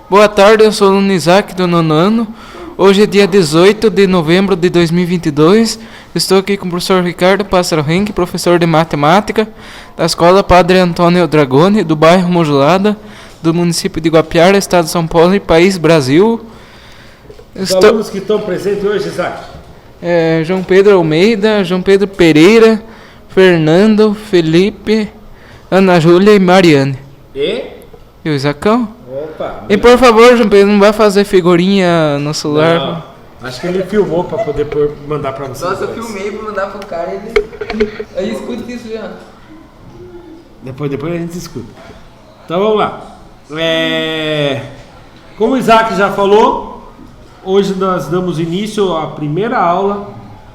Boa tarde, eu sou o aluno Isaac do nono ano. Hoje é dia 18 de novembro de 2022. Estou aqui com o professor Ricardo Pássaro Henrique, professor de matemática da Escola Padre Antônio Dragoni, do bairro Modulada, do município de Guapiara, estado de São Paulo e país Brasil. Os alunos que estão presentes hoje, Isaac? João Pedro Almeida, João Pedro Pereira, Fernando, Felipe, Ana Júlia e Mariane. E o Isacão? Opa! E por favor, João Pedro, não vai fazer figurinha no celular? Não, acho que ele filmou para poder mandar para você. Nossa, eu filmei para mandar pro cara e ele... Aí escuta isso já. Depois a gente escuta. Então vamos lá. Como o Isaac já falou, hoje nós damos início à primeira aula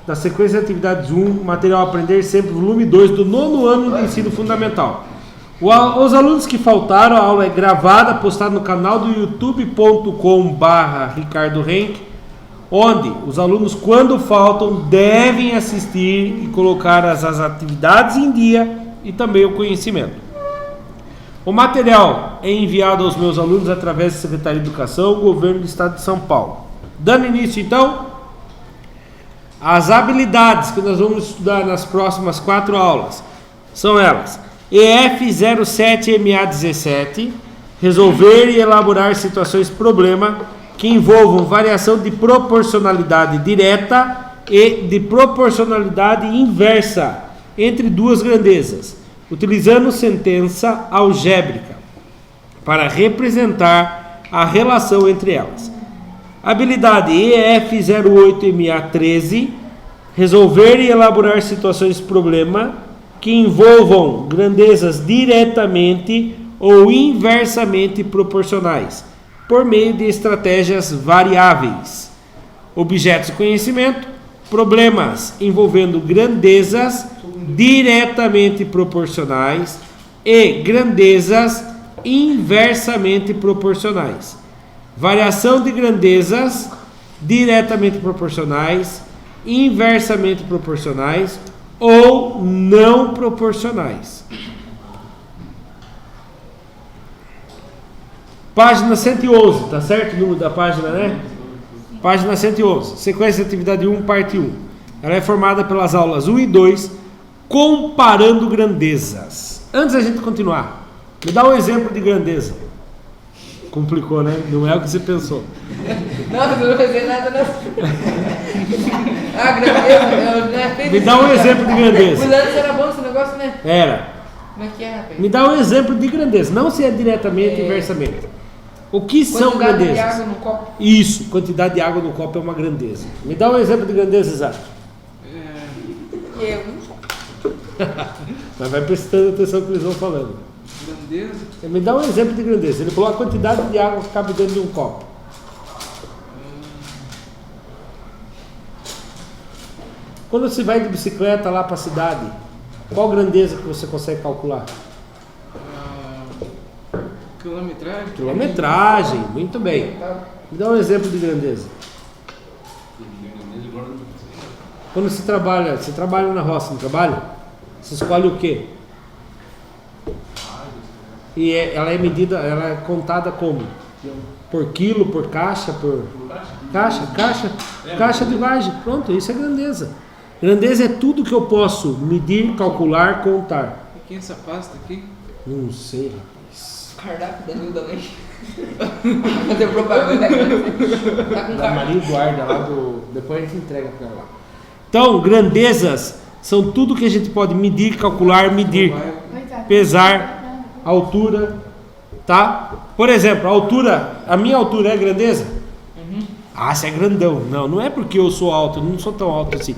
da sequência de atividades 1, material a aprender sempre, volume 2 do nono ano do ensino fundamental. Os alunos que faltaram, a aula é gravada, postada no canal do youtube.com/Ricardo Henrique, onde os alunos, quando faltam, devem assistir e colocar as atividades em dia e também o conhecimento. O material é enviado aos meus alunos através da Secretaria de Educação, Governo do Estado de São Paulo. Dando início, então, às habilidades que nós vamos estudar nas próximas 4 aulas. São elas: EF07MA17, resolver e elaborar situações problema que envolvam variação de proporcionalidade direta e de proporcionalidade inversa entre duas grandezas, utilizando sentença algébrica para representar a relação entre elas. Habilidade EF08MA13, resolver e elaborar situações problema que envolvam grandezas diretamente ou inversamente proporcionais, por meio de estratégias variáveis. Objetos de conhecimento: problemas envolvendo grandezas diretamente proporcionais e grandezas inversamente proporcionais. Variação de grandezas diretamente proporcionais, inversamente proporcionais ou não proporcionais. Página 111, tá certo o número da página, né? Página 111, sequência de atividade 1, parte 1. Ela é formada pelas aulas 1 e 2, comparando grandezas. Antes da gente continuar, me dá um exemplo de grandeza. Complicou, né? Não é o que você pensou. Não, eu não fazer nada não. Grandeza. Me dá um exemplo de grandeza. O lance era bom esse negócio, né? Era. Como é que é, rapaz? Me dá um exemplo de grandeza, não se é diretamente inversamente. O que são grandezas? Quantidade de água no copo. Isso, quantidade de água no copo é uma grandeza. Me dá um exemplo de grandeza, Isaac. Eu. Mas vai prestando atenção no que eles vão falando. Grandeza? Me dá um exemplo de grandeza. Ele falou a quantidade de água que cabe dentro de um copo. Quando você vai de bicicleta lá para a cidade, qual grandeza que você consegue calcular? Quilometragem? Quilometragem, muito bem. Me dá um exemplo de grandeza. Quando você trabalha na roça, não trabalha? Você escolhe o quê? E ela é medida, ela é contada como? Por quilo, por caixa, por... Caixa de vagem. Pronto, isso é grandeza. Grandeza é tudo que eu posso medir, calcular, contar. E quem é essa pasta aqui? Não sei, rapaz. Cardápio da Nilda também. Fazer propaganda. Tá com Da Maria Guarda lá do... Depois a gente entrega pra ela. Então, grandezas são tudo que a gente pode medir, calcular, medir. Pesar, altura, tá? Por exemplo, a minha altura é grandeza? Ah, você é grandão. Não é porque eu sou alto, eu não sou tão alto assim,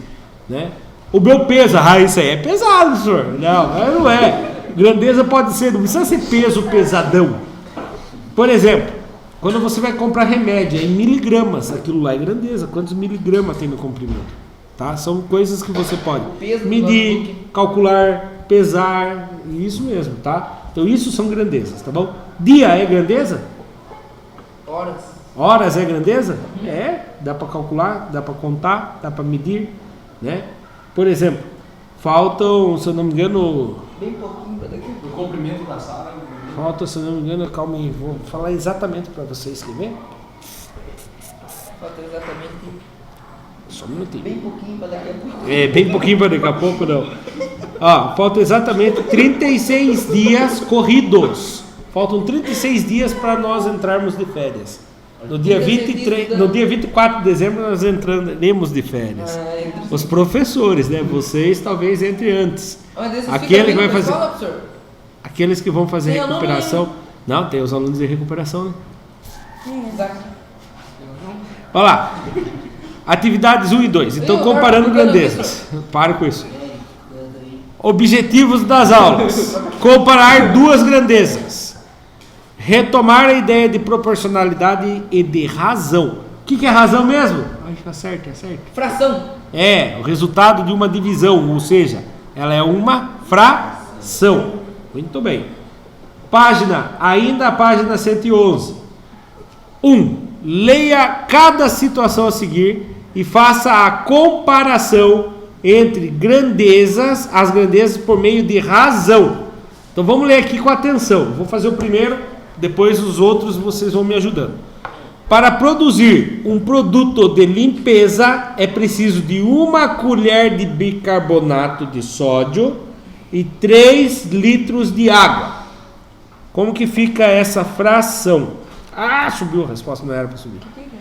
né? O meu peso, isso aí é pesado, senhor. Não é. Grandeza pode ser, não precisa ser peso pesadão. Por exemplo, quando você vai comprar remédio, é em miligramas, aquilo lá é grandeza. Quantos miligramas tem no comprimento? Tá? São coisas que você pode medir, calcular, pesar, isso mesmo, tá? Então isso são grandezas, tá bom? Dia é grandeza? Horas é grandeza? Dá para calcular, dá para contar, dá para medir, né? Por exemplo, faltam, se eu não me engano, bem pouquinho para daqui. O comprimento da sala Falta, se não me engano, calma aí, vou falar exatamente para vocês, quer ver? Falta exatamente Só um minutinho. bem pouquinho para daqui a pouco. Bem pouquinho para daqui a pouco não. Ó, faltam exatamente 36 dias corridos. Faltam 36 dias para nós entrarmos de férias. No dia 23, no dia 24 de dezembro nós entraremos de férias. Os professores, né? Vocês talvez entre antes. Aquele que vai fazer, aqueles que vão fazer recuperação. Não, tem os alunos de recuperação, né? Exato. Olha lá. Atividades 1 e 2. Então, comparando grandezas. Para com isso. Objetivos das aulas: comparar duas grandezas. Retomar a ideia de proporcionalidade e de razão. O que é razão mesmo? Acho que é certo, é certo. Fração. É, o resultado de uma divisão, ou seja, ela é uma fração. Muito bem. Página, ainda a página 111. 1. Leia cada situação a seguir e faça a comparação entre grandezas, as grandezas por meio de razão. Então vamos ler aqui com atenção. Vou fazer o primeiro, depois os outros vocês vão me ajudando. Para produzir um produto de limpeza é preciso de 1 colher de bicarbonato de sódio e 3 litros de água. Como que fica essa fração? Ah, subiu a resposta, não era para subir.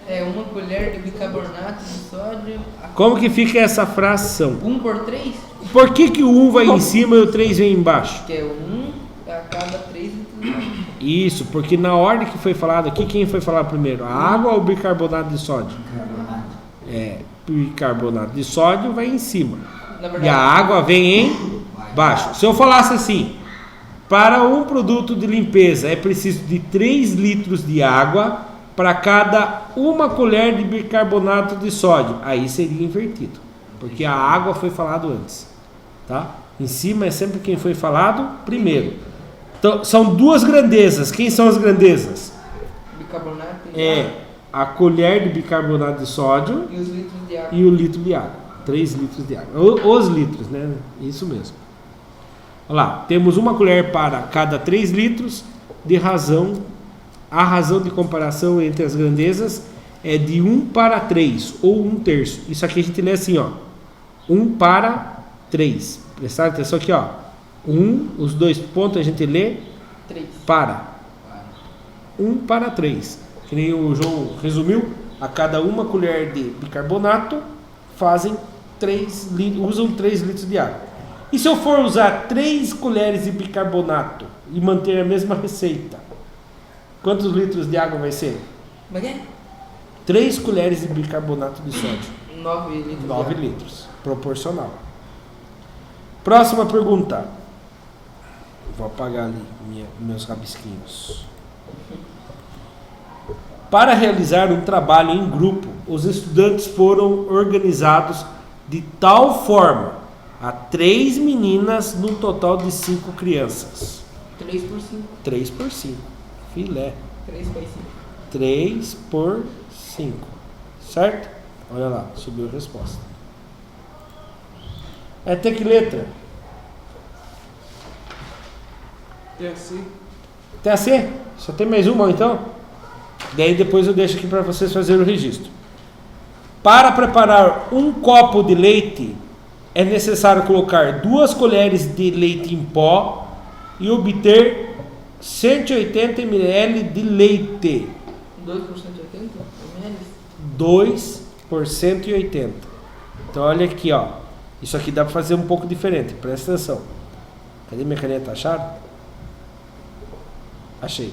É 1 colher de bicarbonato de sódio. Como que fica essa fração? 1 por 3? Por que o 1 vai em cima e o 3 vem embaixo? Que é 1 a cada 3 litros de água. Isso, porque na ordem que foi falado aqui, quem foi falar primeiro? A água ou o bicarbonato de sódio? Bicarbonato de sódio vai em cima. E a água vem embaixo. Se eu falasse assim, para um produto de limpeza é preciso de 3 litros de água para cada 1 colher de bicarbonato de sódio. Aí seria invertido, porque a água foi falado antes, tá? Em cima é sempre quem foi falado primeiro. Então, são duas grandezas. Quem são as grandezas? Bicarbonato e água. A colher de bicarbonato de sódio E os litros de água. e o litro de água. 3 litros de água. Os litros, né? Isso mesmo. Olha lá, temos 1 colher para cada 3 litros de razão. A razão de comparação entre as grandezas é de 1 para 3, ou 1/3. Isso aqui a gente lê assim, ó. 1 para 3. Prestar atenção aqui, ó. 1, os 2 pontos a gente lê 3. para. 1 para 3. Que nem o João resumiu, a cada 1 colher de bicarbonato fazem 3 litros, usam 3 litros de água. E se eu for usar 3 colheres de bicarbonato e manter a mesma receita, quantos litros de água vai ser? Como é que é? 3 colheres de bicarbonato de sódio. 9 litros. 9 litros. Proporcional. Próxima pergunta. Vou apagar ali meus rabisquinhos. Para realizar um trabalho em grupo, os estudantes foram organizados de tal forma a 3 meninas num total de 5 crianças. 3 por 5. 3 por 5. Filé. 3 por 5. 3 por 5. Certo? Olha lá, subiu a resposta. Até que letra? TAC? Só tem mais uma então? Daí depois eu deixo aqui para vocês fazerem o registro. Para preparar 1 copo de leite, é necessário colocar 2 colheres de leite em pó e obter 180 ml de leite. 2 por 180 ml? 2 por 180. Então olha aqui, ó. Isso aqui dá para fazer um pouco diferente. Presta atenção. Cadê minha caneta? Acharam? Achei.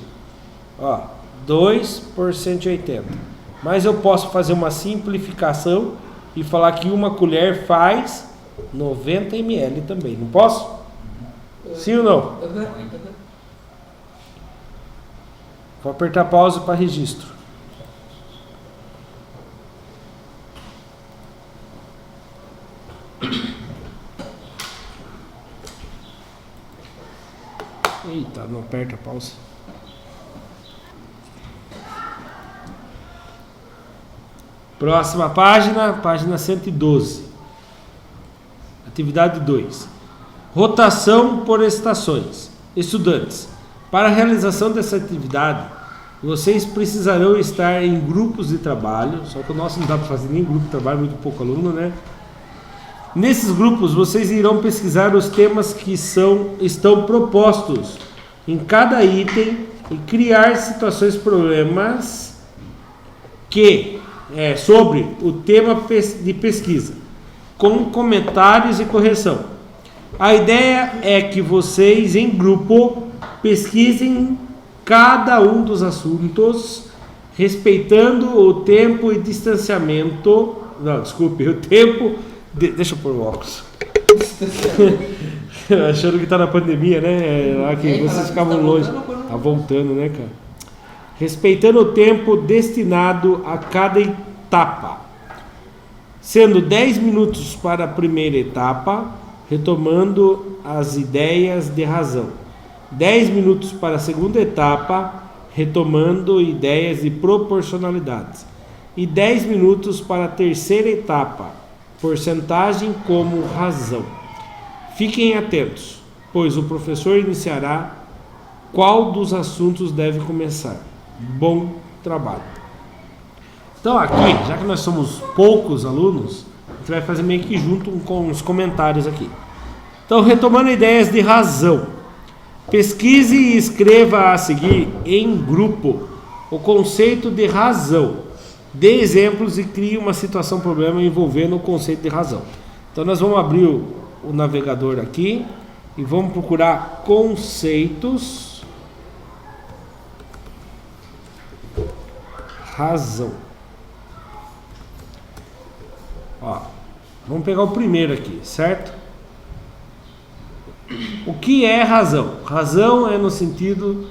Ó, 2 por 180. Mas eu posso fazer uma simplificação e falar que 1 colher faz 90 ml também. Não posso? Sim ou não? Vou apertar pausa para registro. Eita, não aperta pausa. Próxima página, página 112. Atividade 2. Rotação por estações. Estudantes, Para a realização dessa atividade, vocês precisarão estar em grupos de trabalho, só que o nosso não dá para fazer nem grupo de trabalho, muito pouco aluno, né? Nesses grupos, vocês irão pesquisar os temas que estão propostos em cada item e criar situações, problemas sobre o tema de pesquisa, com comentários e correção. A ideia é que vocês, em grupo, pesquisem cada um dos assuntos, respeitando o tempo e distanciamento. Não, desculpe, o tempo. Deixa eu pôr o óculos. Achando que tá na pandemia, né? Lá que vocês ficavam longe. Tá voltando, né, cara? Respeitando o tempo destinado a cada etapa, sendo 10 minutos para a primeira etapa, retomando as ideias de razão, 10 minutos para a segunda etapa, retomando ideias de proporcionalidades, e 10 minutos para a terceira etapa, porcentagem como razão. Fiquem atentos, pois o professor iniciará qual dos assuntos deve começar. Bom trabalho. Então aqui, já que nós somos poucos alunos, a gente vai fazer meio que junto com os comentários aqui. Então, retomando ideias de razão. Pesquise e escreva a seguir em grupo o conceito de razão. Dê exemplos e crie uma situação problema envolvendo o conceito de razão. Então nós vamos abrir o navegador aqui e vamos procurar conceitos, razão. Ó, vamos pegar o primeiro aqui, certo? O que é razão? Razão é no sentido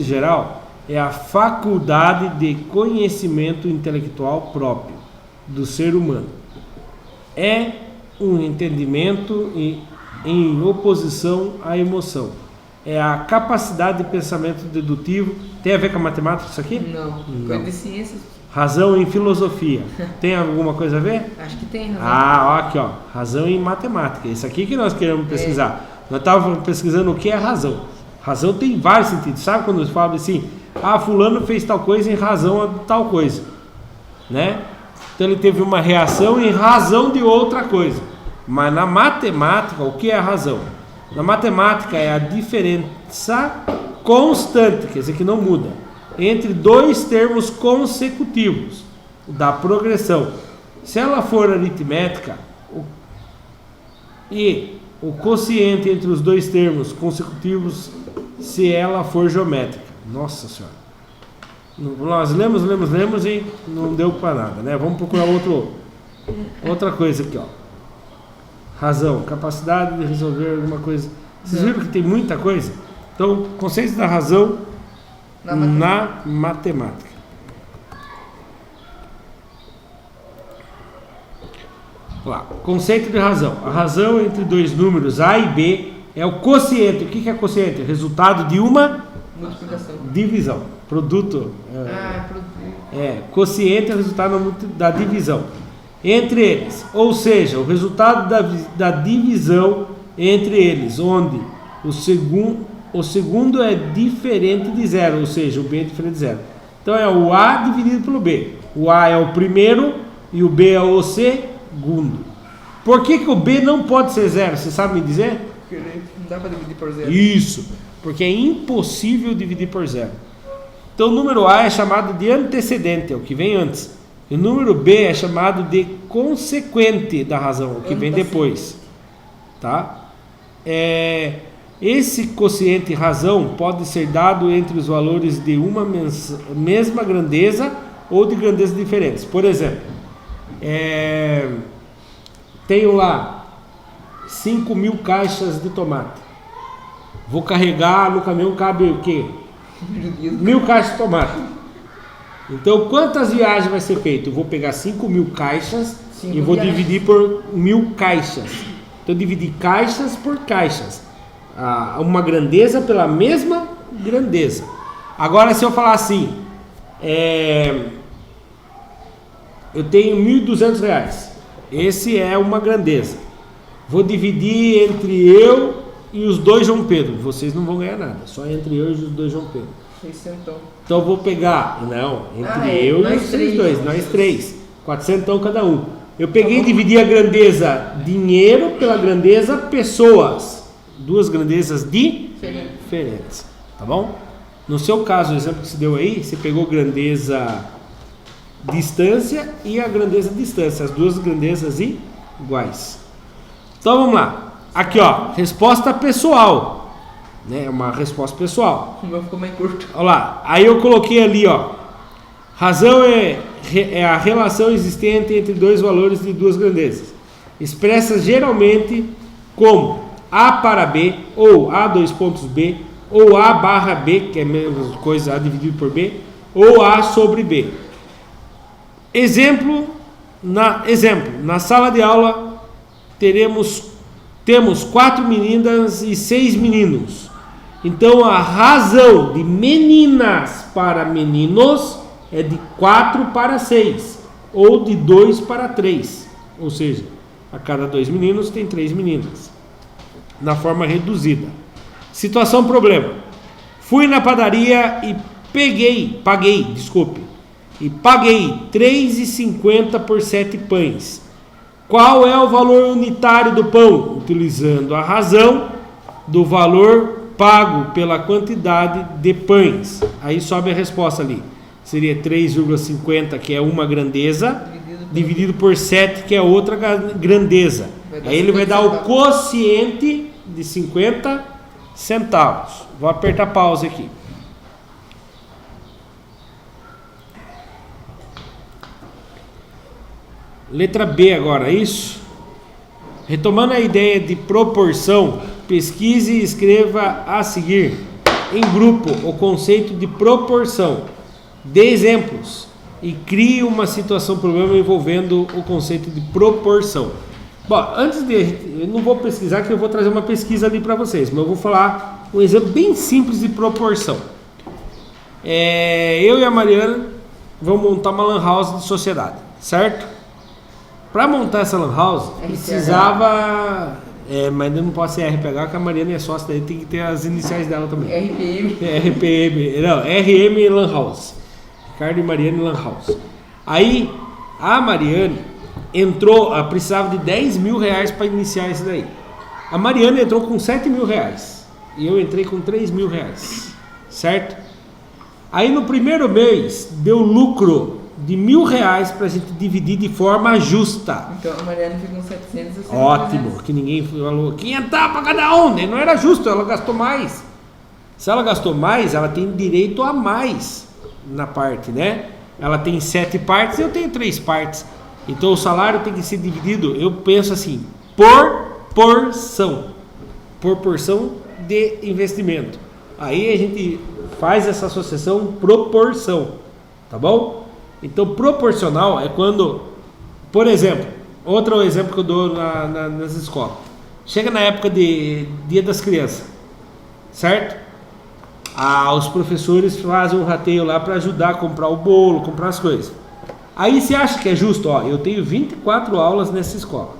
geral, é a faculdade de conhecimento intelectual próprio do ser humano. É um entendimento em oposição à emoção. É a capacidade de pensamento dedutivo. Tem a ver com a matemática isso aqui? Não. Coisa de ciências. Razão em filosofia. Tem alguma coisa a ver? Acho que tem razão. Ó, aqui, ó. Razão em matemática. Isso aqui que nós queremos pesquisar. Nós estávamos pesquisando o que é razão. Razão tem vários sentidos. Sabe quando eles falam assim? Fulano fez tal coisa em razão a tal coisa, né? Então ele teve uma reação em razão de outra coisa. Mas na matemática, o que é a razão? Na matemática é a diferença constante, quer dizer que não muda, entre dois termos consecutivos da progressão. Se ela for aritmética e o quociente entre os dois termos consecutivos, se ela for geométrica. Nossa Senhora. Nós lemos e não deu para nada, né? Vamos procurar outra coisa aqui, ó. Razão, capacidade de resolver alguma coisa. Vocês viram que tem muita coisa? Então, conceito da razão na matemática. Lá, conceito de razão. A razão entre dois números A e B é o quociente. O que é quociente? Resultado de uma multiplicação. Divisão. Produto. Produto. Quociente é o resultado da divisão entre eles. Ou seja, o resultado da divisão entre eles, onde o segundo é diferente de zero, ou seja, o B é diferente de zero. Então é o A dividido pelo B. O A é o primeiro e o B é o segundo. Por que o B não pode ser zero? Você sabe me dizer? Porque não dá para dividir por zero. Isso, porque é impossível dividir por zero. Então o número A é chamado de antecedente, é o que vem antes. E o número B é chamado de consequente da razão, o que vem depois. Tá? Esse quociente razão pode ser dado entre os valores de uma mesma grandeza ou de grandezas diferentes. Por exemplo, tenho lá 5.000 caixas de tomate. Vou carregar no caminhão, cabe o quê? 1.000 caixas de tomate. Então, quantas viagens vai ser feito? Eu vou pegar 5.000 caixas e vou dividir por 1.000 caixas. Então, dividir caixas por caixas. Uma grandeza pela mesma grandeza. Agora, se eu falar assim, eu tenho R$1.200. Esse é uma grandeza. Vou dividir entre eu e os 2 João Pedro. Vocês não vão ganhar nada, só entre eu e os 2 João Pedro. 600. Então eu vou pegar, não, entre eu e vocês dois, nós 3. 400 cada um. Eu peguei e dividi a grandeza dinheiro pela grandeza pessoas. 2 grandezas diferentes. Tá bom? No seu caso, o exemplo que se deu aí, você pegou grandeza distância e a grandeza distância. As 2 grandezas iguais. Então vamos lá. Aqui ó, resposta pessoal. Né? Uma resposta pessoal. O meu ficou mais curto. Olha lá, aí eu coloquei ali, ó. Razão é a relação existente entre 2 valores de 2 grandezas, expressas geralmente como A para B, ou A 2 pontos B, ou A barra B, que é a mesma coisa, A dividido por B, ou A sobre B. Exemplo, na sala de aula temos 4 meninas e 6 meninos. Então a razão de meninas para meninos é de 4 para 6 ou de 2 para 3, ou seja, a cada 2 meninos tem 3 meninas, na forma reduzida. Situação problema: fui na padaria e paguei R$ 3,50 por 7 pães. Qual é o valor unitário do pão? Utilizando a razão do valor pago pela quantidade de pães. Aí sobe a resposta ali. Seria 3,50, que é uma grandeza, dividido por 7, que é outra grandeza. Aí ele vai dar o quociente de 50 centavos. Vou apertar pause aqui. Letra B agora, isso? Retomando a ideia de proporção, pesquise e escreva a seguir, em grupo, o conceito de proporção. Dê exemplos e crie uma situação-problema envolvendo o conceito de proporção. Bom, eu não vou pesquisar, que eu vou trazer uma pesquisa ali para vocês, mas eu vou falar um exemplo bem simples de proporção. Eu e a Mariana vamos montar uma lan house de sociedade, certo? Para montar essa lan house, precisava... mas não pode ser RPH, porque a Mariana é sócia, daí tem que ter as iniciais dela também. RPM. Não, RM Lan House. Ricardo e Mariane Lan House. Aí, a Mariane precisava de R$10.000 para iniciar isso daí. A Mariane entrou com R$7.000. E eu entrei com R$3.000. Certo? Aí, no primeiro mês, deu lucro de R$1.000 para a gente dividir de forma justa. Então a Mariana ficou com 700. Ótimo, que ninguém falou 500 para cada um, não era justo, ela gastou mais. Se ela gastou mais, ela tem direito a mais na parte, né? Ela tem 7 partes, eu tenho 3 partes. Então o salário tem que ser dividido, eu penso assim, por porção de investimento. Aí a gente faz essa associação proporção, tá bom? Então, proporcional é quando, por exemplo, outro exemplo que eu dou nas escolas. Chega na época de Dia das Crianças, certo? Os professores fazem um rateio lá para ajudar a comprar o bolo, comprar as coisas. Aí você acha que é justo? Eu tenho 24 aulas nessa escola.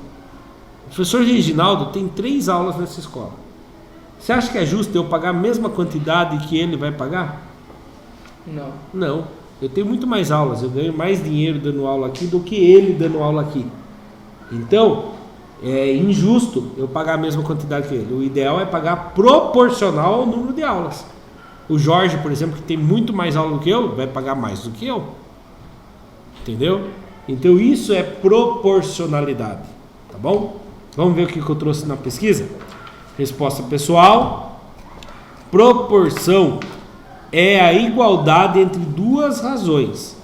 O professor Reginaldo tem 3 aulas nessa escola. Você acha que é justo eu pagar a mesma quantidade que ele vai pagar? Não. Eu tenho muito mais aulas, eu ganho mais dinheiro dando aula aqui do que ele dando aula aqui. Então, é injusto eu pagar a mesma quantidade que ele. O ideal é pagar proporcional ao número de aulas. O Jorge, por exemplo, que tem muito mais aula do que eu, vai pagar mais do que eu. Entendeu? Então isso é proporcionalidade. Tá bom? Vamos ver o que eu trouxe na pesquisa? Resposta pessoal. Proporção é a igualdade entre 2 razões.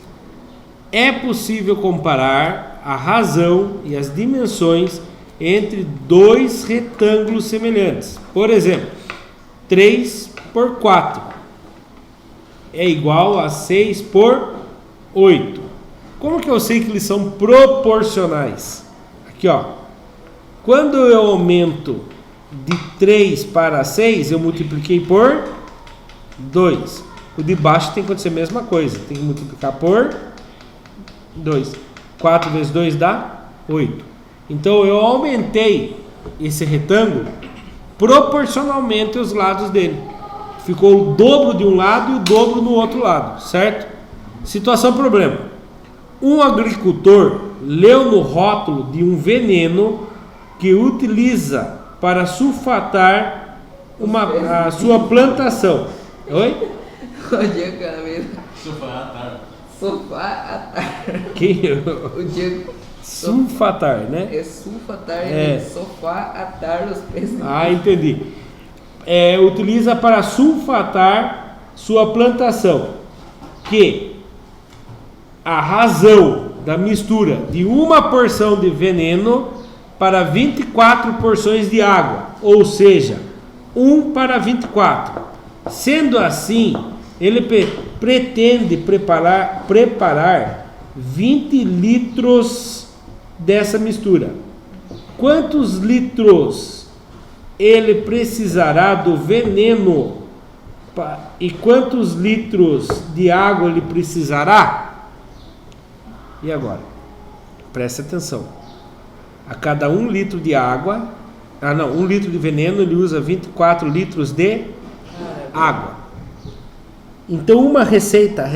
É possível comparar a razão e as dimensões entre 2 retângulos semelhantes. Por exemplo, 3 por 4 é igual a 6 por 8. Como que eu sei que eles são proporcionais? Aqui, ó. Quando eu aumento de 3 para 6, eu multipliquei por 2. O de baixo tem que acontecer a mesma coisa. Tem que multiplicar por 2. 4 vezes 2 dá 8. Então eu aumentei esse retângulo proporcionalmente os lados dele. Ficou o dobro de um lado e o dobro no outro lado, certo? Situação problema. Um agricultor leu no rótulo de um veneno que utiliza para sulfatar a sua plantação. Oi? O Diego, cara, mesmo. Sulfatar. Quem? O Diego. Sulfatar, né? É sulfatar, É. sofá, atar os pesos. Ah, entendi. Utiliza para sulfatar sua plantação. Que a razão da mistura de uma porção de veneno para 24 porções de água, ou seja, 1 para 24. Sendo assim, ele pretende preparar 20 litros dessa mistura. Quantos litros ele precisará do veneno e quantos litros de água ele precisará? E agora? Preste atenção. A cada 1 litro de água, 1 litro de veneno, ele usa 24 litros de água. Então uma receita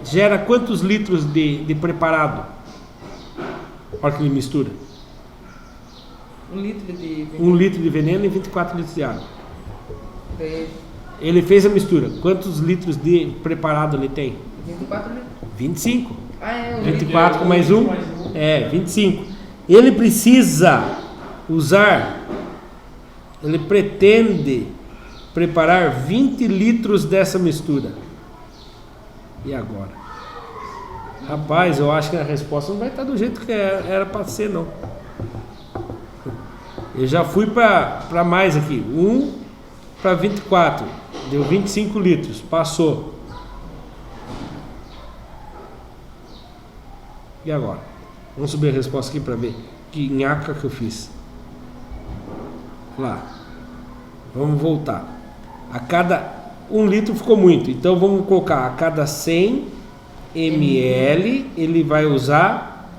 gera quantos litros de preparado? Olha que ele mistura. 1 litro de veneno. 1 litro de veneno e 24 litros de água. Tem Ele fez a mistura. Quantos litros de preparado ele tem? 24 litros. 25. Ah, é. 24 com mais um? 25. Ele precisa ele pretende preparar 20 litros dessa mistura. E agora? Rapaz, eu acho que a resposta não vai estar do jeito que era para ser, não. Eu já fui para mais aqui. 1 para 24. Deu 25 litros. Passou. E agora? Vamos subir a resposta aqui para ver que nhaca que eu fiz. Lá. Vamos voltar. A cada 1 litro ficou muito. Então vamos colocar a cada 100 ml ele vai usar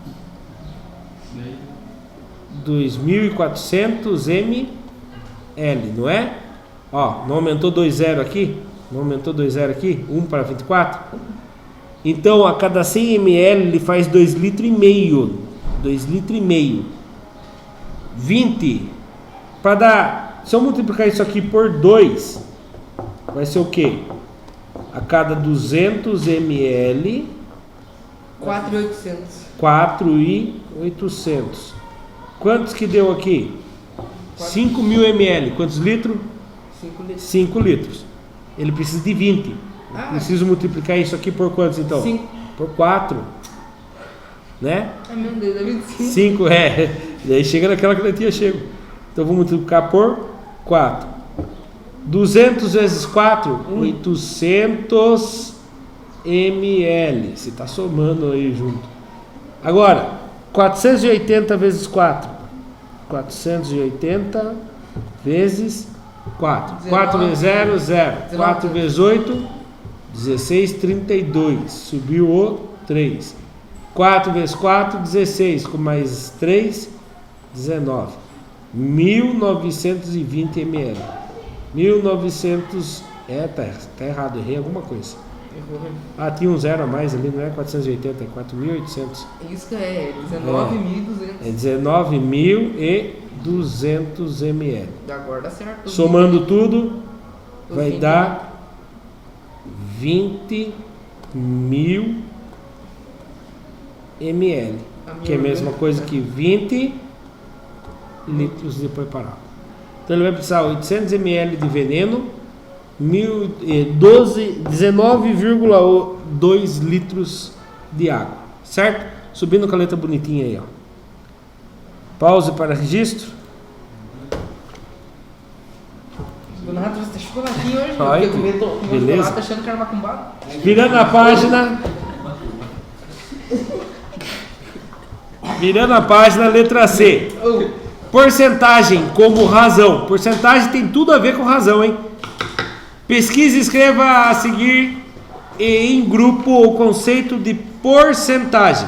2.400 ml, não é? Ó, não aumentou 2,0 aqui? Não aumentou 2,0 aqui? 1 para 24? Então, a cada 100 ml ele faz 2,5 litros. 2,5 litros. 20. Para dar... Se eu multiplicar isso aqui por 2, vai ser o quê? A cada 200 ml... 4.800. 4.800. Quantos que deu aqui? 5.000 ml. Quantos litros? 5 litros. 5 litros. Ele precisa de 20. Preciso multiplicar isso aqui por quantos então? 5. Por 4. Né? Ai meu Deus, é 25. 5, E aí chega naquela que eu tinha chego. Então vou multiplicar por 4. 200 vezes 4, 800 ml. Você está somando aí junto. Agora, 480 vezes 4. 480 vezes 4. 4 vezes 0, 0. 4 vezes 8, 16, 32. Subiu o 3. 4 vezes 4, 16. Com mais 3, 19. 1920 ml. 1900. Tá errado, errei alguma coisa. Tinha um 0 a mais ali, não é 480, é 4.800. Isso que é 19.200. É 19.200 ml. Agora dá certo. Somando tudo, vai 20. dar 20.000 ml. Que é a mesma coisa que 20 litros de preparado. Então ele vai precisar 800 ml de veneno, 19,2 litros de água, certo? Subindo com a letra bonitinha aí, ó. Pause para registro. Donato, você tá chocolatinho hoje, Ai, porque beleza. Donato tá achando que era macumbado. Virando a página. Virando a página, letra C. Porcentagem como razão. Porcentagem tem tudo a ver com razão, hein? Pesquise e escreva a seguir em grupo o conceito de porcentagem.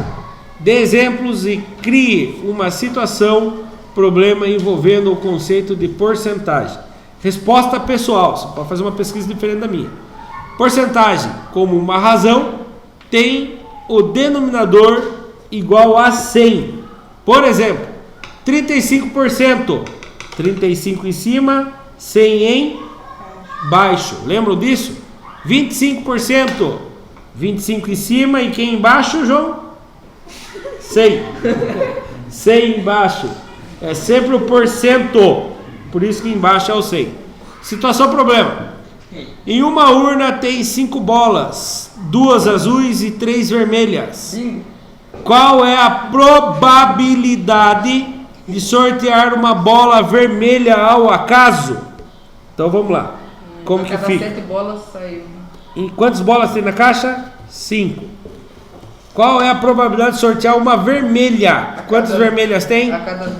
Dê exemplos e crie uma situação problema envolvendo o conceito de porcentagem. Resposta pessoal, você pode fazer uma pesquisa diferente da minha. Porcentagem, como uma razão, tem o denominador igual a 100. Por exemplo, 35%. 35 em cima, 100 em baixo. Lembram disso? 25%. 25 em cima e quem embaixo, João? 100. 100 embaixo. É sempre o porcento. Por isso que embaixo é o 100. Situação problema. Em uma urna tem 5 bolas, 2 azuis e 3 vermelhas. Qual é a probabilidade de sortear uma bola vermelha ao acaso? Então vamos lá. Como que fica? 7 bolas saiu. Em quantas bolas tem na caixa? 5. Qual é a probabilidade de sortear uma vermelha? Quantas vermelhas tem? A cada.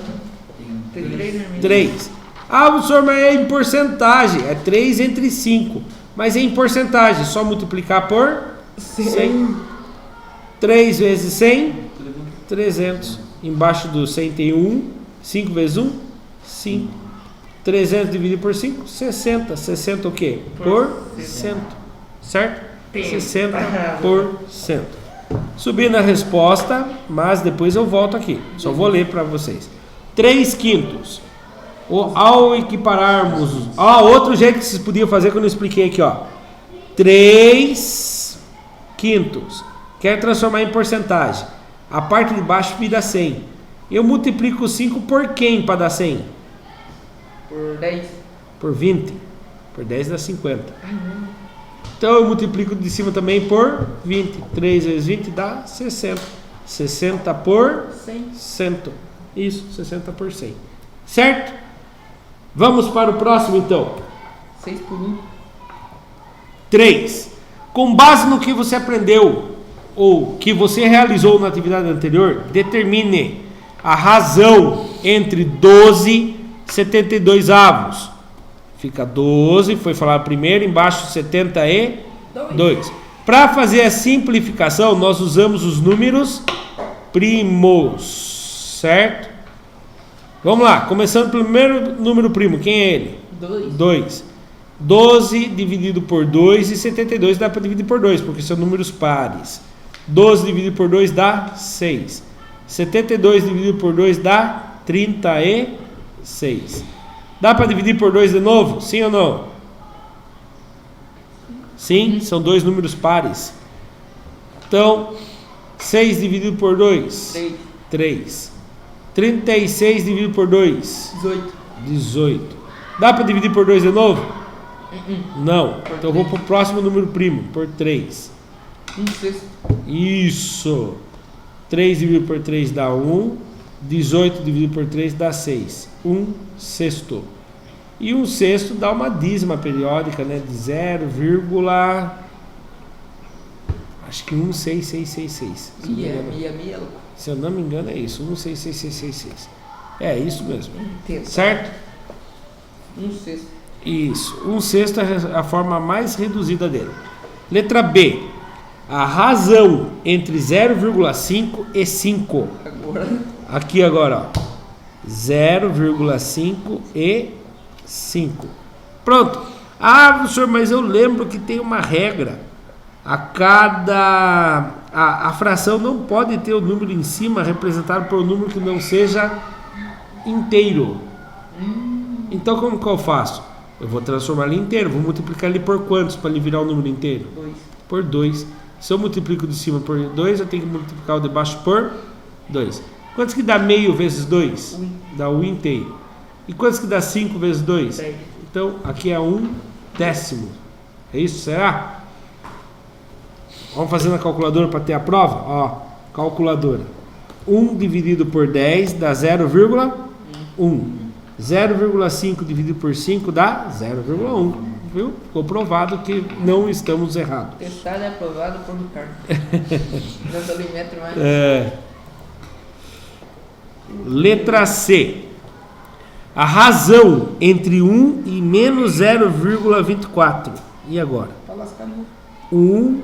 Tem 3 vermelhas. 3. Ah, professor, mas é em porcentagem. É 3 entre 5. Mas é em porcentagem. Só multiplicar por 100. 3 vezes 100, 300. Embaixo do 100 tem 1. 5 vezes 1, 5. 300 dividido por 5, 60. 60 o quê? Por cento. Certo? 60%. Subi na resposta, mas depois eu volto aqui. Só vou ler para vocês. 3/5. Ao equipararmos... outro jeito que vocês podiam fazer que eu não expliquei aqui, ó. 3/5. Quer transformar em porcentagem. A parte de baixo vira 100. Eu multiplico 5 por quem para dar 100? Por 10. Por 20. Por 10 dá 50. Então eu multiplico de cima também por 20. 3 vezes 20 dá 60. 60 por 100. Isso, 60 por 100. Certo? Vamos para o próximo então. 6 por 1. 3. Com base no que você aprendeu ou que você realizou na atividade anterior, determine a razão entre 12 e 72 avos. Fica 12, foi falado primeiro, embaixo 72. Para fazer a simplificação, nós usamos os números primos, certo? Vamos lá, começando pelo primeiro número primo, quem é ele? 2. 12 dividido por 2 e 72 dá para dividir por 2, porque são números pares. 12 dividido por 2 dá 6. 72 dividido por 2 dá 36. Dá para dividir por 2 de novo? Sim ou não? Sim, são dois números pares. Então, 6 dividido por 2? 3. 36 dividido por 2? 18. Dá para dividir por 2 de novo? Não. Então eu vou para o próximo número primo, por 3. 1/6. Isso. 3 dividido por 3 dá 1. 18 dividido por 3 dá 6. 1/6. E 1/6 dá uma dízima periódica, né? De 0, acho que 16666. Se eu não me engano é isso. 16666. É isso mesmo. Certo? 1/6. Isso. 1/6 é a forma mais reduzida dele. Letra B. A razão entre 0,5 e 5. Aqui agora, ó. 0,5 e 5. Pronto. Ah, professor, mas eu lembro que tem uma regra. A fração não pode ter o número em cima representado por um número que não seja inteiro. Então como que eu faço? Eu vou transformar ele inteiro. Vou multiplicar ele por quantos para ele virar o número inteiro? 2. Por 2. Se eu multiplico de cima por 2, eu tenho que multiplicar o de baixo por 2. Quantos que dá meio vezes 2? 1. Dá 1 inteiro. E quantos que dá 5 vezes 2? 10. Então, aqui é 1/10. É isso? Será? Vamos fazer na calculadora para ter a prova? Ó, calculadora. 1 dividido por 10 dá 0,1. 0,5 dividido por 5 dá 0,1. Viu? Ficou provado que não estamos errados. Testado e aprovado por Ricardo. Não dolimetro mais. Letra C. A razão entre 1 e menos 0,24. E agora? Tá lascado. 1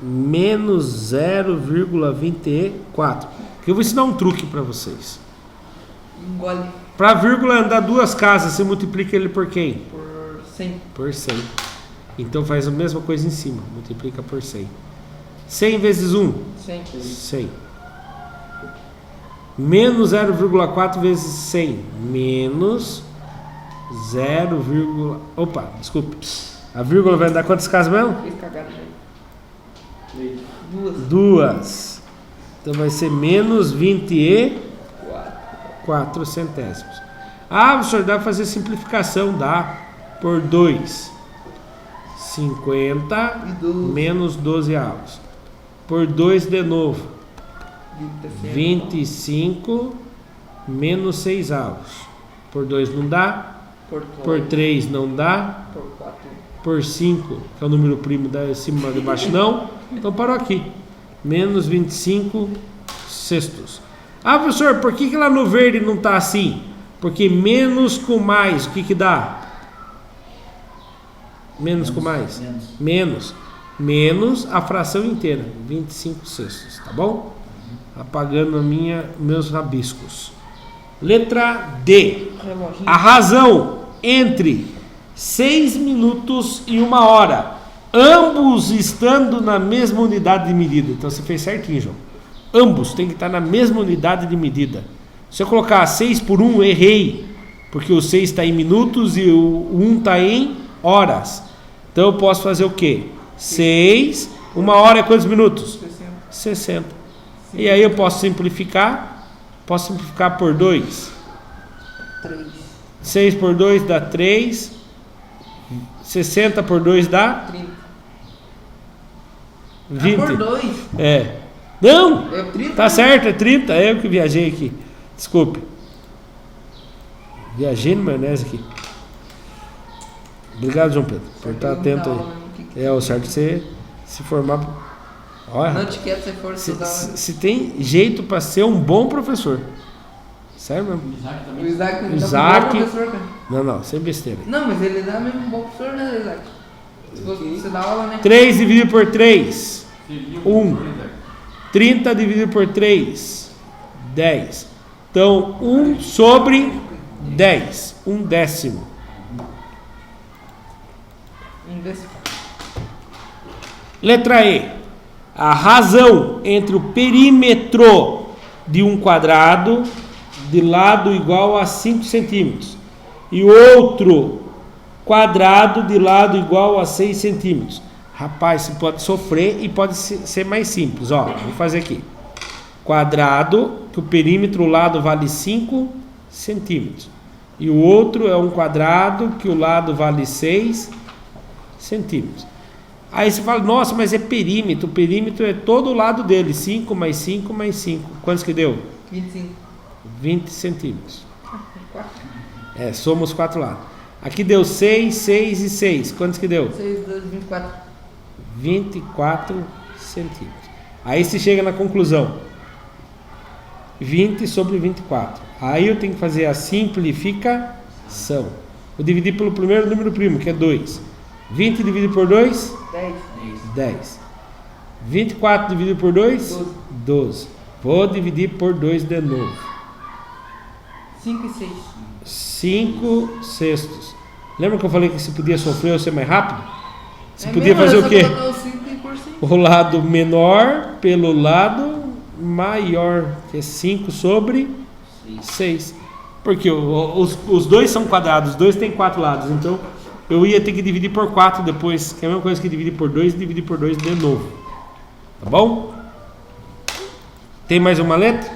menos 0,24. Eu vou ensinar um truque para vocês. Engole Para vírgula andar 2 casas, você multiplica ele por quem? por 100. Por 100. Então faz a mesma coisa em cima, multiplica por 100. 100 vezes 1? 100. 100. Menos 0,4 vezes 100. Menos 0, opa, desculpe. A vírgula vai dar quantas casas mesmo? Fez cagada já. 2. Então vai ser menos 24 centésimos. Ah, professor, dá para fazer simplificação? Dá. Por 2. 50 menos 12 avos. Por 2 de novo. 25 menos 6 avos. Por 2 não dá. Por 3 não dá. Por 4. Por 5, que é o número primo da cima de baixo, não. Então parou aqui. Menos 25 sextos. Ah, professor, por que lá no verde não está assim? Porque menos com mais, o que dá? Menos com mais? Menos. Menos a fração inteira, 25 sextos, tá bom? Apagando meus rabiscos. Letra D. A razão entre 6 minutos e 1 hora, ambos estando na mesma unidade de medida. Então você fez certinho, João. Ambos tem que estar na mesma unidade de medida. Se eu colocar 6 por 1, errei, porque o 6 está em minutos e o 1 está em horas. Então eu posso fazer o quê? 6, 1 hora é quantos minutos? 60. E aí eu posso simplificar. Posso simplificar por 2. 3. 6 por 2 dá 3. 60 por 2 dá 30. 20. Por 2. É. Não! É 30. Tá certo, é 30. É eu que viajei aqui. Desculpe. Viajei no maionese aqui. Obrigado, João Pedro, por estar atento aí. É o certo você se formar. Olha, Não te quero, se for estudar. se tem jeito para ser um bom professor. Sério mesmo? O Isaac não Isaac. tá um bom professor, cara. Não, sem besteira. Não, mas ele dá mesmo um bom professor, né, Isaac? Se você dá aula, né? 3 dividido por 3. 1. 30 dividido por 3. 10. Então, 1 sobre 10. 1/10. Letra E. A razão entre o perímetro de um quadrado de lado igual a 5 centímetros e outro quadrado de lado igual a 6 centímetros. Rapaz, você pode sofrer e pode ser mais simples. Ó, vou fazer aqui. Quadrado, que o perímetro o lado vale 5 centímetros. E o outro é um quadrado que o lado vale 6 centímetros. Aí você fala, nossa, mas é perímetro. O perímetro é todo o lado dele. 5 mais 5 mais 5. Quantos que deu? 25. 20 centímetros. Somos 4 lados. Aqui deu 6, 6 e 6. Quantos que deu? 6, 2, 24. 24 centímetros. Aí você chega na conclusão. 20 sobre 24. Aí eu tenho que fazer a simplificação. Vou dividir pelo primeiro número primo, que é 2. 20 dividido por 2? 10. 24 dividido por 2? 12. Vou dividir por 2 de novo. 5 e 6. 5 sextos. Lembra que eu falei que se podia sofrer ou ser mais rápido? Você podia fazer o quê? O lado menor pelo lado maior, que é 5 sobre 6. Porque os dois são quadrados, os dois têm 4 lados. Então eu ia ter que dividir por 4 depois, que é a mesma coisa que dividir por 2 e dividir por 2 de novo. Tá bom? Tem mais uma letra?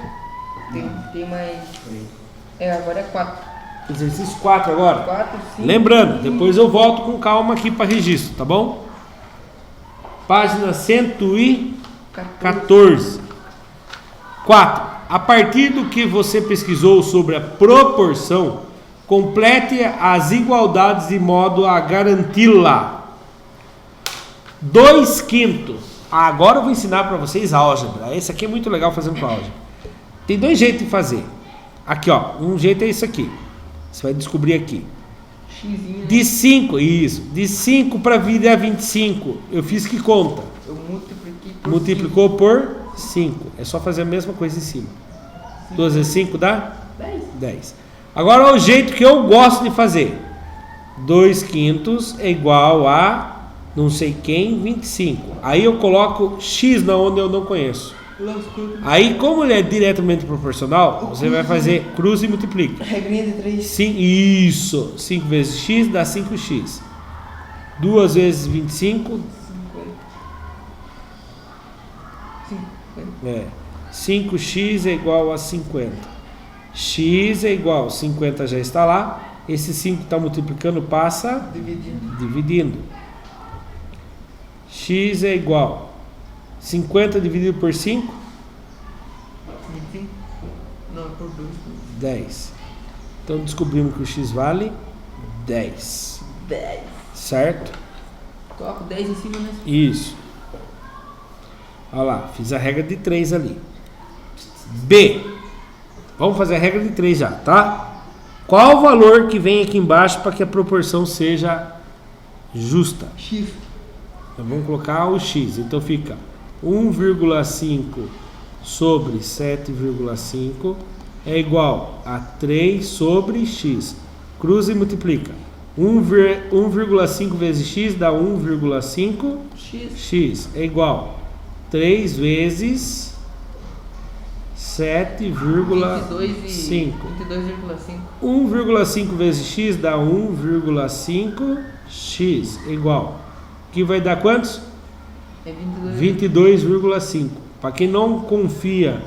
Tem mais. Agora é 4. Exercício 4 agora. 4, 5. Lembrando, depois eu volto com calma aqui para registro, tá bom? Página 114. 4. A partir do que você pesquisou sobre a proporção, complete as igualdades de modo a garanti-la. 2/5. Agora eu vou ensinar para vocês álgebra. Esse aqui é muito legal fazendo com álgebra. Tem 2 jeitos de fazer. Aqui, ó. Um jeito é isso aqui. Você vai descobrir aqui. Xzinho, né? De 5, isso. De 5 para virar 25. Eu fiz que conta? Eu multipliquei por Multiplicou por 5. É só fazer a mesma coisa em cima. 2 vezes 5 dá? 10. 10. Agora o jeito que eu gosto de fazer. 2/5 é igual a não sei quem, 25. Aí eu coloco x na onde eu não conheço. Aí, como ele é diretamente proporcional, você vai fazer cruz e multiplica. Regrinha de 3. Sim, isso. 5 vezes x dá 5x. 2 vezes 25. 5x é igual a 50. X é igual, 50 já está lá. Esse 5 está multiplicando, passa dividindo. X é igual 50 dividido por 5. 25? Não, por 2. 10. Então descobrimos que o x vale 10. 10. Certo? Coloco 10 em cima, né? Isso. Olha lá, fiz a regra de 3 ali. B. Vamos fazer a regra de 3 já, tá? Qual o valor que vem aqui embaixo para que a proporção seja justa? X. Então vamos colocar o x. Então fica 1,5 sobre 7,5 é igual a 3 sobre x. Cruza e multiplica. 1,5 vezes x dá 1,5 x é igual 3 vezes 7,5. 22,5. 1,5 vezes x dá 1,5x é igual. Que vai dar quantos? É 22,5. Para quem não confia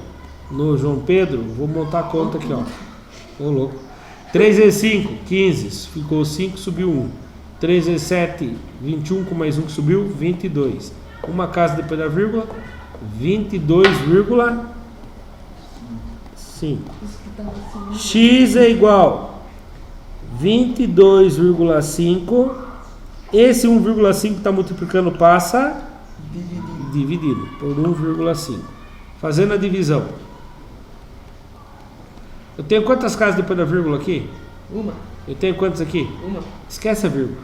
no João Pedro, vou montar a conta aqui, ó. Ô louco. 3 vezes 5, 15. Ficou 5, subiu 1. 3 vezes 7, 21 com mais 1 que subiu, 22. Uma casa depois da vírgula, 22,5. X é igual 22,5. Esse 1,5 está multiplicando, passa dividido por 1,5. Fazendo a divisão. Eu tenho quantas casas depois da vírgula aqui? Uma. Eu tenho quantas aqui? Uma. Esquece a vírgula.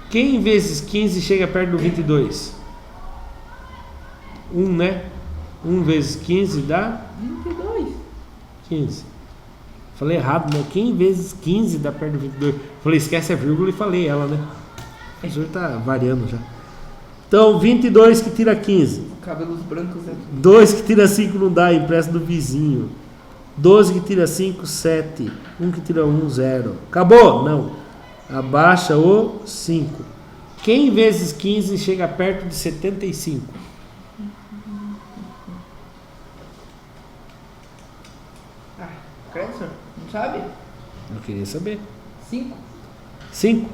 Quem vezes 15 chega perto do 22? 1, né? 1 vezes 15 dá? 22. 15. Falei errado, né? Quem vezes 15 dá perto do 22? Falei, esquece a vírgula e falei ela, né? O professor tá variando já. Então, 22 que tira 15. Cabelos brancos, né? 2 que tira 5 não dá, empresta do vizinho. 12 que tira 5, 7. 1 que tira 1, 0. Acabou? Não. Abaixa o 5. Quem vezes 15 chega perto de 75? Ah, Crescer? Não sabe? Eu queria saber. 5. 5.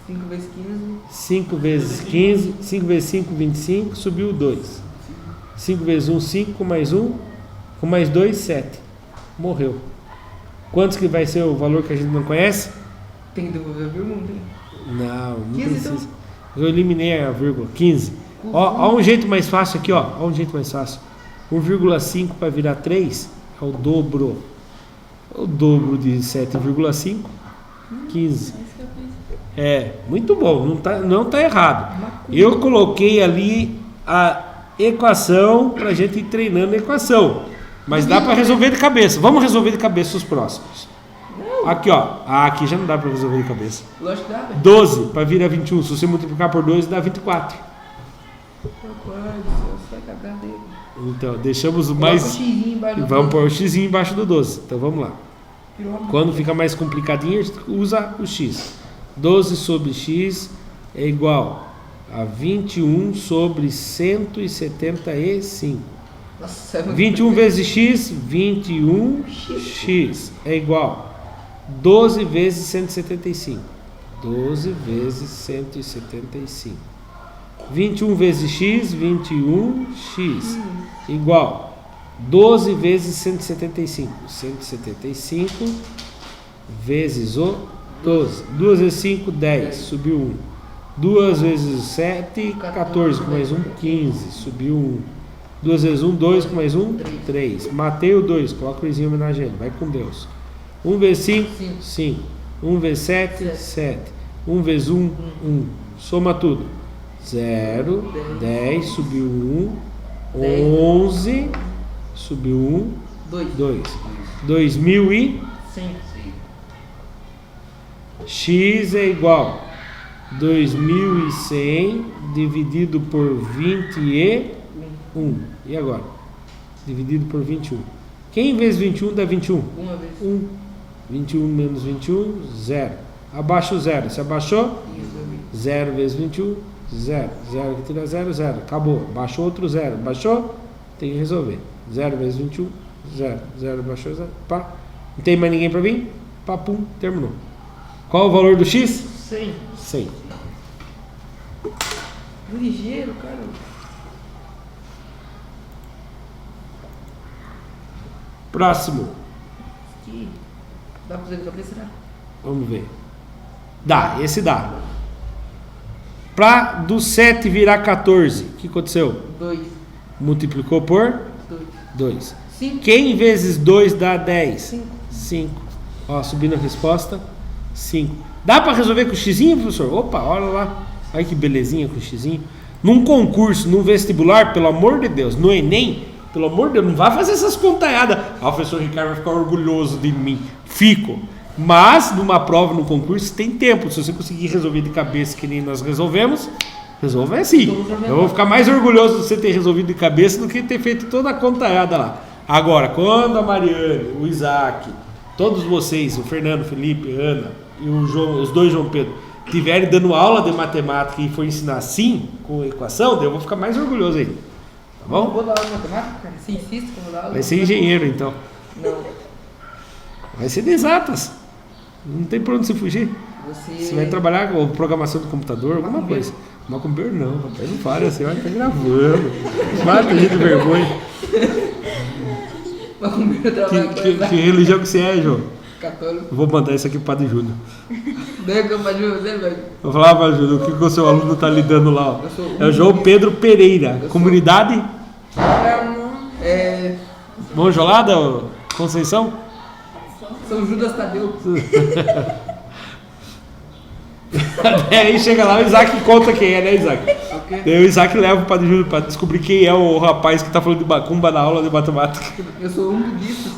5 vezes 15. 5 vezes 15. 5 vezes 5, 25. Subiu 2. 5 vezes 1, 5. Com mais 1. Com mais 2, 7. Morreu. Quantos que vai ser o valor que a gente não conhece? Tem que devolver a vírgula, não tem? Não 15 precisa. então? Eu eliminei a vírgula. 15. Ó um jeito mais fácil aqui, ó. Ó um jeito mais fácil. 1,5 para virar 3 é o dobro. O dobro de 7,5. 15. É, muito bom. Não tá errado. Eu coloquei ali a equação para a gente ir treinando a equação. Mas dá para resolver de cabeça. Vamos resolver de cabeça os próximos. Aqui, ó. Aqui já não dá para resolver de cabeça. Lógico que dá, velho. 12 para virar 21. Se você multiplicar por 2, dá 24. Então, deixamos o mais. Vamos pôr o x embaixo do 12. Então, vamos lá. Quando fica mais complicadinho, a gente usa o x. 12 sobre x é igual a 21 sobre 175. Nossa, 21 vezes x, 21x é igual 12 vezes 175. 12 vezes 175. 21 vezes x, 21x igual 12 vezes 175. 175 vezes o 12. 2 vezes 5, 10. Subiu 1. 2 vezes 7, 14. Com mais 1, 15. Subiu 1. 2 vezes 1, 2, com mais 1, 3. Matei o 2, coloca o coisinha homenageando, vai com Deus. 1 vezes 5, 5. 1 vezes 7, 7. 1 vezes 1, 1. Soma tudo. 0, 10, subiu 1, 11, subiu 1, 2. 2000 e Sim. X é igual 2.100 dividido por 21. E agora? Dividido por 21. Quem vezes 21 dá 21? Uma vez. 1. 21 menos 21, 0. Abaixa o 0. Se abaixou? 0 vezes 21, 0. 0 que tira 0, 0. Acabou. Baixou outro 0. Baixou? Tem que resolver. 0 vezes 21, 0. 0 baixou 0. Pá. Não tem mais ninguém para vir? Pá, pum, terminou. Qual o valor do X? 100. 100. Ligeiro, cara. Próximo. Que dá pra fazer de cabeça, será? Vamos ver. Dá, esse dá. Pra do 7 virar 14, o que aconteceu? 2. Multiplicou por 2. 5. Quem vezes 2 dá 10? 5. 5. Ó, subindo a resposta, 5. Dá pra resolver com o xizinho, professor? Opa, olha lá. Olha que belezinha com o xizinho. Num concurso, num vestibular, pelo amor de Deus, no Enem, pelo amor de Deus, não vai fazer essas contaiadas. Ah, o professor Ricardo vai ficar orgulhoso de mim. Fico. Mas, numa prova, num concurso, tem tempo. Se você conseguir resolver de cabeça que nem nós resolvemos, resolve assim. Eu vou ficar mais orgulhoso de você ter resolvido de cabeça do que ter feito toda a contaiada lá. Agora, quando a Mariane, o Isaac, todos vocês, o Fernando, o Felipe, a Ana e o João, os dois João Pedro, estiverem dando aula de matemática e for ensinar assim, com equação, eu vou ficar mais orgulhoso ainda. Tá bom? Não vou dar aula de matemática, cara. Você insiste que eu vou dar aula? Vai ser engenheiro, então. Não. Vai ser de exatas. Não tem pra onde você fugir. Você vai trabalhar com programação do computador, alguma coisa. Macumbeiro não, rapaz. Não fale assim, olha, tá gravando. Mata gente de vergonha. Macumbeiro trabalha com Que religião que você é, João? católico. Eu vou mandar isso aqui pro Padre Júnior. Não é que eu faço você, velho? Vou falar, Padre Júnior, o que o seu aluno tá lidando lá? Ó. Eu sou É o João Pedro Pereira. Comunidade? Monjolada, ô, Conceição? São Judas Tadeu. Aí chega lá, o Isaac conta quem é, né, Isaac? Ok. Daí o Isaac leva o Padre Júnior pra descobrir quem é o rapaz que tá falando de macumba na aula de matemática. Eu sou um budista.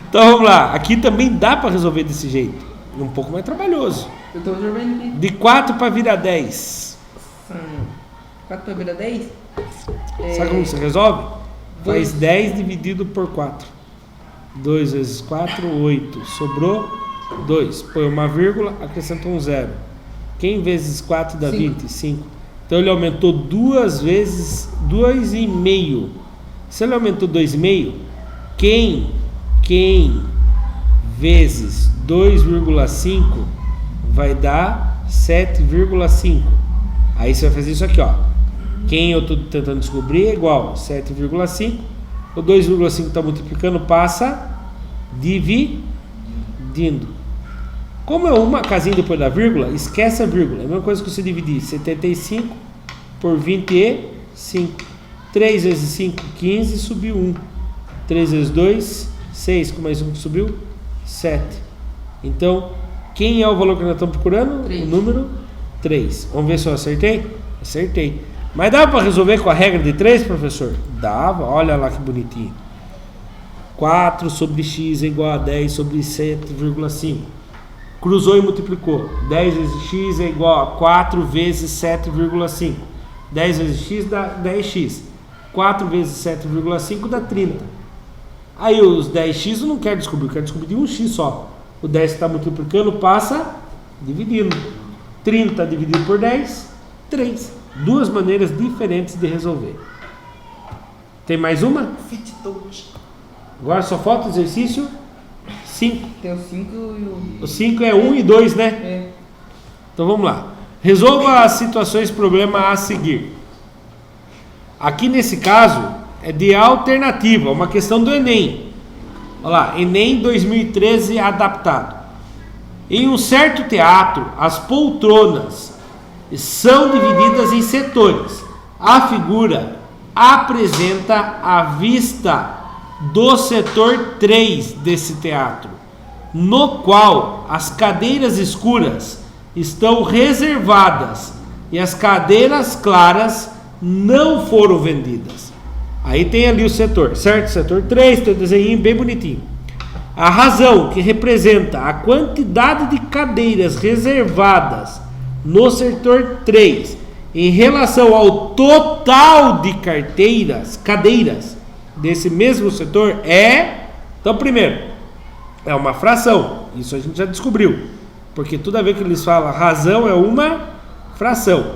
Então vamos lá, aqui também dá pra resolver desse jeito. Um pouco mais trabalhoso. Eu tô resolvendo aqui. De 4 para virar 10. 4 pra virar 10? Sabe como você resolve? Faz Dois. 10 dividido por 4. 2 vezes 4, 8. Sobrou 2. Põe uma vírgula, acrescenta um 0. Quem vezes 4 dá 20? 5. Então ele aumentou 2 vezes 2,5. Se ele aumentou 2,5, quem vezes 2,5 vai dar 7,5. Aí você vai fazer isso aqui, ó. Quem eu estou tentando descobrir é igual a 7,5. O 2,5 está multiplicando, passa dividindo. Como é uma casinha depois da vírgula, esquece a vírgula. É a mesma coisa que você dividir 75 por 25. 3 vezes 5, 15, subiu 1. 3 vezes 2, 6. Com mais 1 que subiu, 7. Então, quem é o valor que nós estamos procurando? 3. O número 3. Vamos ver se eu acertei? Acertei. Mas dava para resolver com a regra de 3, professor? Dava, olha lá que bonitinho. 4 sobre x é igual a 10 sobre 7,5. Cruzou e multiplicou. 10 vezes x é igual a 4 vezes 7,5. 10 vezes x dá 10x. 4 vezes 7,5 dá 30. Aí os 10x eu não quero descobrir, eu quero descobrir de 1x só. O 10 que está multiplicando passa dividindo. 30 dividido por 10, 3. Duas maneiras diferentes de resolver. Tem mais uma? Fit touch. Agora só falta o exercício 5. Tem o 5 e o... O 5 é 1 e 2, né? É. Então vamos lá. Resolva as situações problema a seguir. Aqui nesse caso é de alternativa, uma questão do Enem. Olha lá, Enem 2013 adaptado. Em um certo teatro, as poltronas são divididas em setores. A figura apresenta a vista do setor 3 desse teatro, no qual as cadeiras escuras estão reservadas e as cadeiras claras não foram vendidas. Aí tem ali o setor, certo? Setor 3, tem um desenho bem bonitinho. A razão que representa a quantidade de cadeiras reservadas no setor 3 em relação ao total de cadeiras desse mesmo setor é... Então, primeiro, é uma fração. Isso a gente já descobriu. Porque toda vez que eles falam razão é uma fração.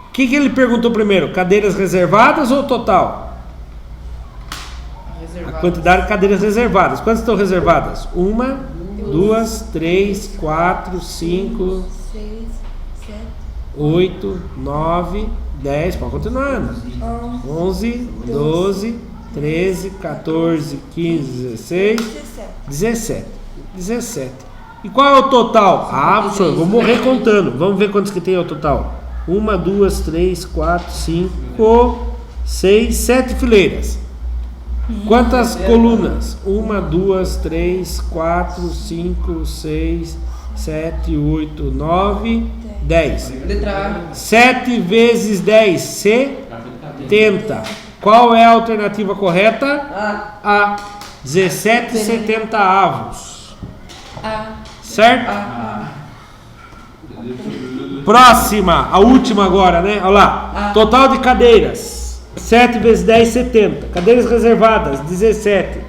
O que ele perguntou primeiro? Cadeiras reservadas ou total? Reservado. A quantidade de cadeiras reservadas. Quantas estão reservadas? 1, 2, 3, 4, 5, 6, 7, 8, 9, 10. Pode continuando. 11, 12, 13, 14, 15, 16, 17. E qual é o total? Ah, professor, vou morrer contando. Vamos ver quantos que tem o total. 1, 2, 3, 4, 5, 6, 7 fileiras. Quantas colunas? 1, 2, 3, 4, 5, 6, 7, 8, 9, 10. Letra 7 vezes 10, 70. Qual é a alternativa correta? A. 17,70 avos. Certo? Próxima, a última agora, né? Olha lá. Total de cadeiras. 7 vezes 10, 70. Cadeiras reservadas, 17.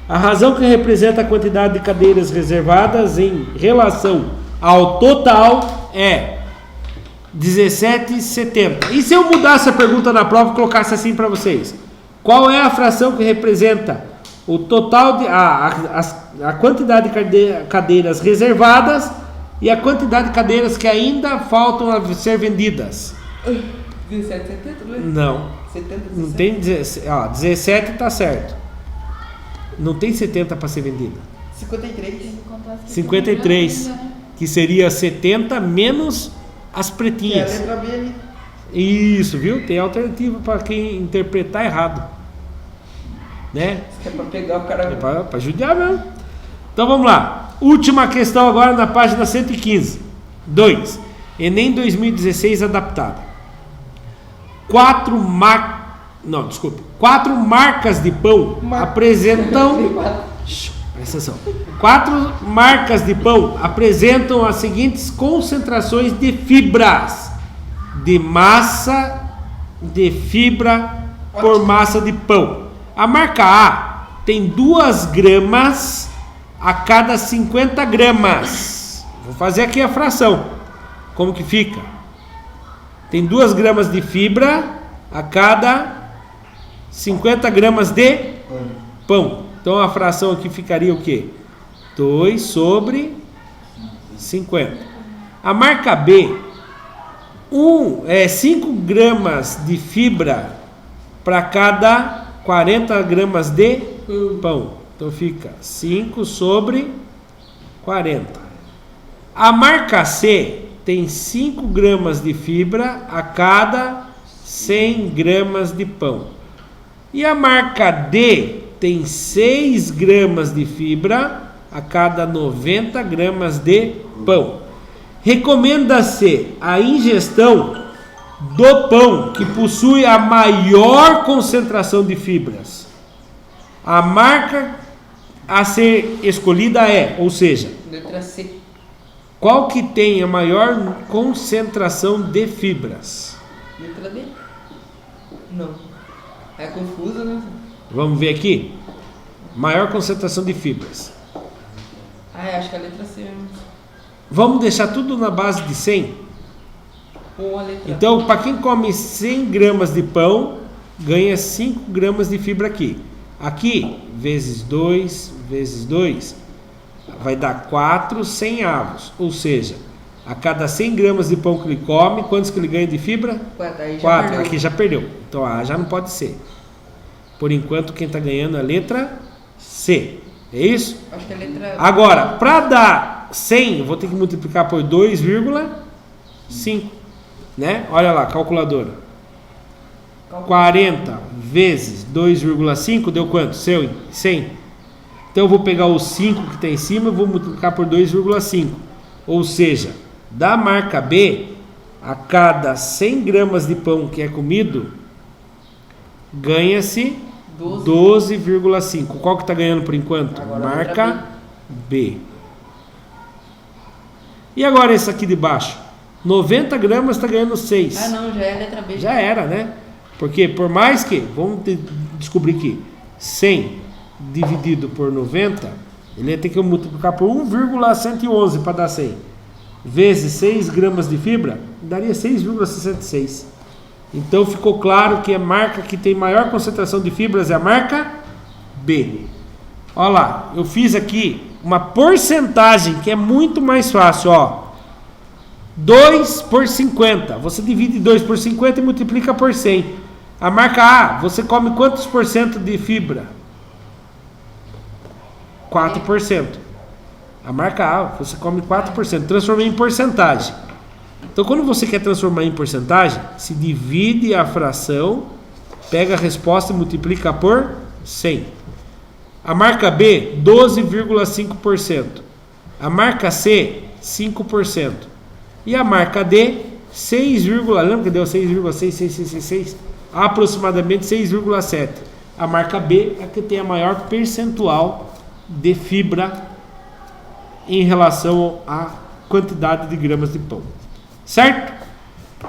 A razão que representa a quantidade de cadeiras reservadas em relação ao total é 17,70. E se eu mudasse a pergunta na prova e colocasse assim para vocês? Qual é a fração que representa o total de a quantidade de cadeiras reservadas e a quantidade de cadeiras que ainda faltam a ser vendidas? 17, 70, né? Não. 70, Não tem 17. Ó, 17 tá certo. Não tem 70 para ser vendida. 53. 53. Que seria 70 menos as É a pretinhas. letra B ali. Isso, viu? Tem alternativa para quem interpretar errado. Né? Isso que é pra pegar o cara. É para judiar mesmo. Então vamos lá. Última questão agora na página 115. 2. Enem 2016 adaptado. 4 marcas de pão apresentam... Presta atenção. 4 marcas de pão apresentam as seguintes concentrações de fibras de massa de fibra por massa de pão. A marca A tem 2 gramas a cada 50 gramas. Vou fazer aqui a fração. Como que fica? Tem 2 gramas de fibra a cada 50 gramas de pão. Então a fração aqui ficaria o quê? 2 sobre 50. A marca B, 5 gramas de fibra para cada 40 gramas de pão. Então fica 5 sobre 40. A marca C tem 5 gramas de fibra a cada 100 gramas de pão. E a marca D tem 6 gramas de fibra a cada 90 gramas de pão. Recomenda-se a ingestão do pão que possui a maior concentração de fibras. A marca a ser escolhida é, ou seja, Letra C. qual que tem a maior concentração de fibras? Letra D? Não. É confuso, né? Vamos ver aqui. Maior concentração de fibras. Acho que é a letra C mesmo. Vamos deixar tudo na base de 100? Ou a letra Então, para quem come 100 gramas de pão, ganha 5 gramas de fibra aqui. Aqui, vezes 2, vai dar 4 100 avos. Ou seja, a cada 100 gramas de pão que ele come, quantos que ele ganha de fibra? 4. Aí já 4. perdeu. Aqui já perdeu. Então, A já não pode ser. Por enquanto, quem está ganhando é a letra C. É isso? Acho que é a letra Agora, para dar 100, eu vou ter que multiplicar por 2,5. Né? Olha lá, calculadora. 40 vezes 2,5 deu quanto? 100. Então eu vou pegar os 5 que está em cima e vou multiplicar por 2,5. Ou seja, da marca B, a cada 100 gramas de pão que é comido, ganha-se 12,5. Qual que está ganhando por enquanto? Agora Marca B. E agora esse aqui de baixo? 90 gramas está ganhando 6. Ah, não, já é a letra B. Já era, né? Porque por mais que, vamos descobrir que 100 dividido por 90, ele ia ter que multiplicar por 1,111 para dar 100. Vezes 6 gramas de fibra, daria 6,66. Então ficou claro que a marca que tem maior concentração de fibras é a marca B. Olha lá, eu fiz aqui uma porcentagem que é muito mais fácil, ó. 2 por 50. Você divide 2 por 50 e multiplica por 100. A marca A, você come quantos por cento de fibra? 4%. A marca A, você come 4%. Transformei em porcentagem. Então, quando você quer transformar em porcentagem, se divide a fração, pega a resposta e multiplica por 100. A marca B, 12,5%. A marca C, 5%. E a marca D, 6, lembra que deu 6,6666? Aproximadamente 6,7. A marca B é a que tem a maior percentual de fibra em relação à quantidade de gramas de pão. Certo?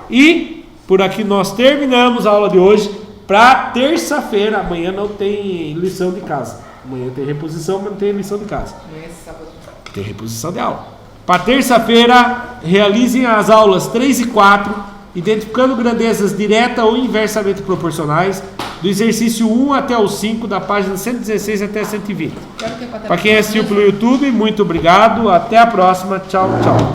E por aqui nós terminamos a aula de hoje. Para terça-feira, amanhã não tem lição de casa. Amanhã tem reposição, mas não tem lição de casa. Amanhã é sábado. Tem reposição de aula. Para terça-feira, realizem as aulas 3 e 4, identificando grandezas direta ou inversamente proporcionais, do exercício 1 até o 5, da página 116 até 120. Para quem assistiu pelo YouTube, muito obrigado. Até a próxima. Tchau, tchau.